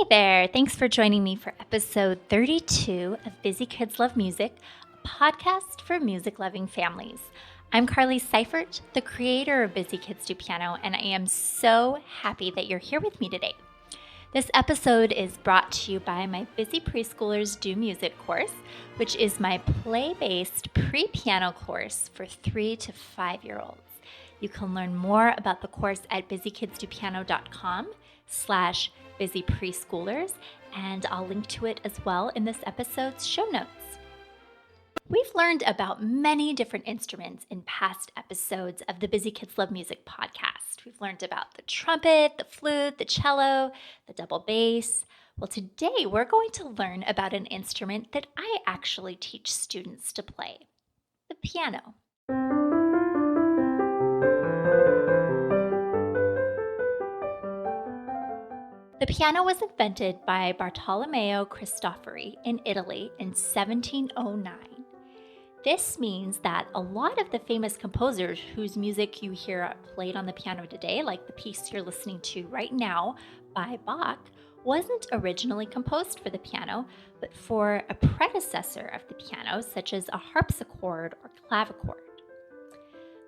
Hey there, thanks for joining me for episode 32 of Busy Kids Love Music, a podcast for music-loving families. I'm Carly Seifert, the creator of Busy Kids Do Piano, and I am so happy that you're here with me today. This episode is brought to you by my Busy Preschoolers Do Music course, which is my play-based pre-piano course for 3 to 5-year-olds. You can learn more about the course at busykidsdoppiano.com/Busy Preschoolers, and I'll link to it as well in this episode's show notes. We've learned about many different instruments in past episodes of the Busy Kids Love Music podcast. We've learned about the trumpet, the flute, the cello, the double bass. Well, today we're going to learn about an instrument that I actually teach students to play, the piano. The piano was invented by Bartolomeo Cristofori in Italy in 1709. This means that a lot of the famous composers whose music you hear played on the piano today, like the piece you're listening to right now by Bach, wasn't originally composed for the piano, but for a predecessor of the piano, such as a harpsichord or clavichord.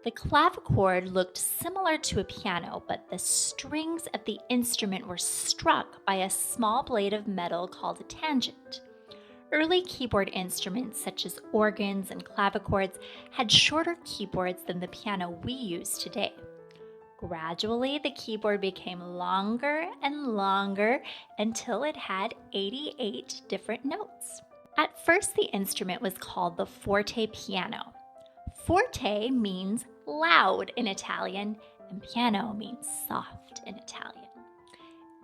The clavichord looked similar to a piano, but the strings of the instrument were struck by a small blade of metal called a tangent. Early keyboard instruments, such as organs and clavichords, had shorter keyboards than the piano we use today. Gradually, the keyboard became longer and longer until it had 88 different notes. At first, the instrument was called the forte piano. Forte means loud in Italian, and piano means soft in Italian.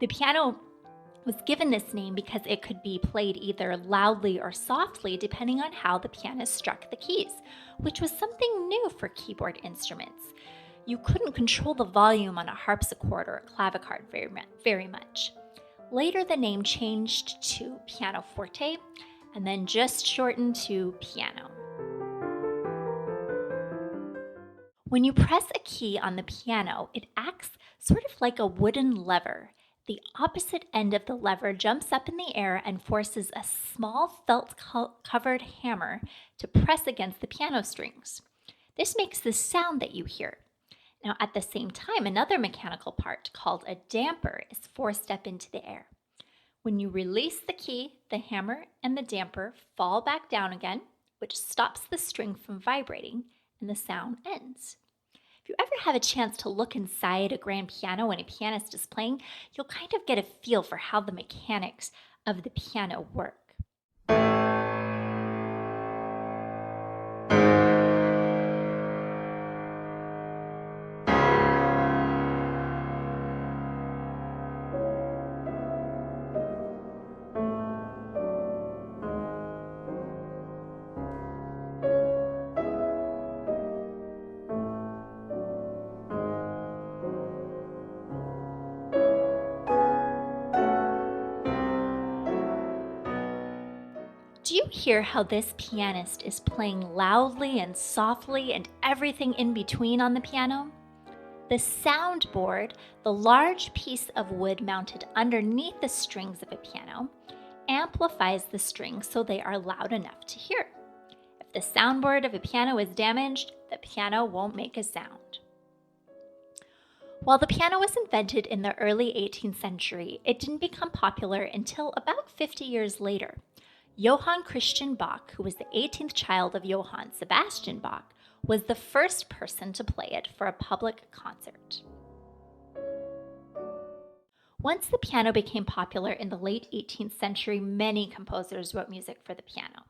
The piano was given this name because it could be played either loudly or softly depending on how the pianist struck the keys, which was something new for keyboard instruments. You couldn't control the volume on a harpsichord or a clavichord very much. Later, the name changed to pianoforte and then just shortened to piano. When you press a key on the piano, it acts sort of like a wooden lever. The opposite end of the lever jumps up in the air and forces a small felt-covered hammer to press against the piano strings. This makes the sound that you hear. Now, at the same time, another mechanical part called a damper is forced up into the air. When you release the key, the hammer and the damper fall back down again, which stops the string from vibrating, and the sound ends. If you ever have a chance to look inside a grand piano when a pianist is playing, you'll kind of get a feel for how the mechanics of the piano work. Do you hear how this pianist is playing loudly and softly and everything in between on the piano? The soundboard, the large piece of wood mounted underneath the strings of a piano, amplifies the strings so they are loud enough to hear. If the soundboard of a piano is damaged, the piano won't make a sound. While the piano was invented in the early 18th century, it didn't become popular until about 50 years later. Johann Christian Bach, who was the 18th child of Johann Sebastian Bach, was the first person to play it for a public concert. Once the piano became popular in the late 18th century, many composers wrote music for the piano.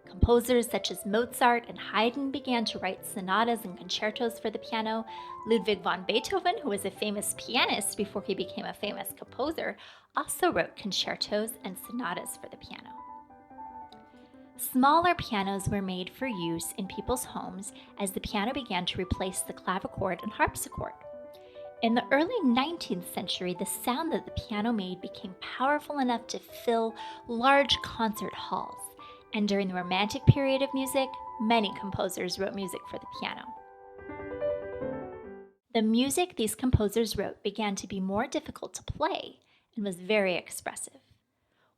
Composers such as Mozart and Haydn began to write sonatas and concertos for the piano. Ludwig van Beethoven, who was a famous pianist before he became a famous composer, also wrote concertos and sonatas for the piano. Smaller pianos were made for use in people's homes as the piano began to replace the clavichord and harpsichord. In the early 19th century, the sound that the piano made became powerful enough to fill large concert halls. And during the Romantic period of music, many composers wrote music for the piano. The music these composers wrote began to be more difficult to play and was very expressive.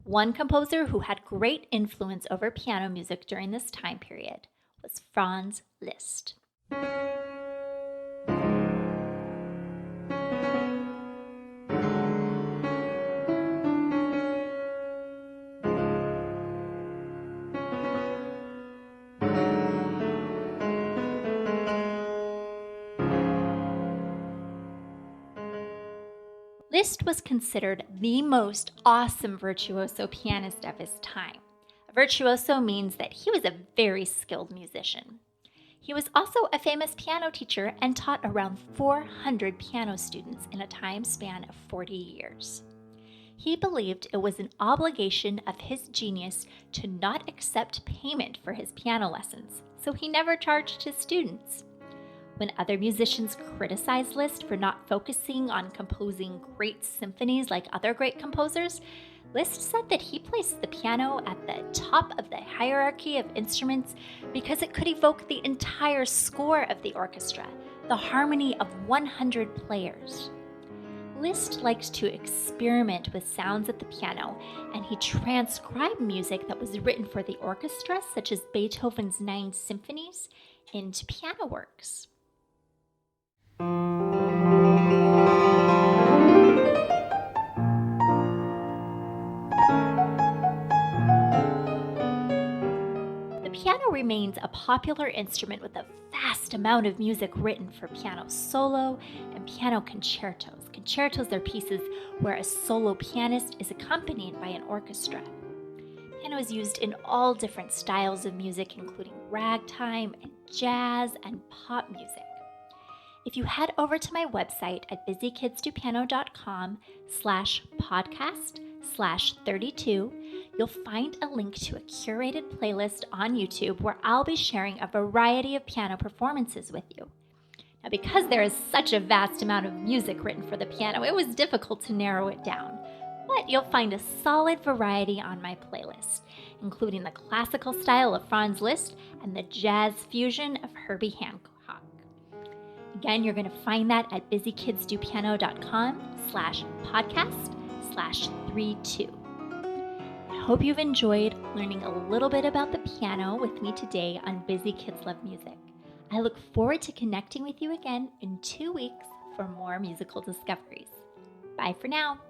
One composer who had great influence over piano music during this time period was Franz Liszt. Liszt was considered the most awesome virtuoso pianist of his time. A virtuoso means that he was a very skilled musician. He was also a famous piano teacher and taught around 400 piano students in a time span of 40 years. He believed it was an obligation of his genius to not accept payment for his piano lessons, so he never charged his students. When other musicians criticized Liszt for not focusing on composing great symphonies like other great composers, Liszt said that he placed the piano at the top of the hierarchy of instruments because it could evoke the entire score of the orchestra, the harmony of 100 players. Liszt liked to experiment with sounds at the piano, and he transcribed music that was written for the orchestra, such as Beethoven's 9 symphonies, into piano works. The piano remains a popular instrument with a vast amount of music written for piano solo and piano concertos. Concertos are pieces where a solo pianist is accompanied by an orchestra. Piano is used in all different styles of music, including ragtime and jazz and pop music. If you head over to my website at busykidstopiano.com/podcast/32, you'll find a link to a curated playlist on YouTube where I'll be sharing a variety of piano performances with you. Now, because there is such a vast amount of music written for the piano, it was difficult to narrow it down. But you'll find a solid variety on my playlist, including the classical style of Franz Liszt and the jazz fusion of Herbie Hancock. Again, you're going to find that at busykidstopiano.com/podcast/32. I hope you've enjoyed learning a little bit about the piano with me today on Busy Kids Love Music. I look forward to connecting with you again in 2 weeks for more musical discoveries. Bye for now.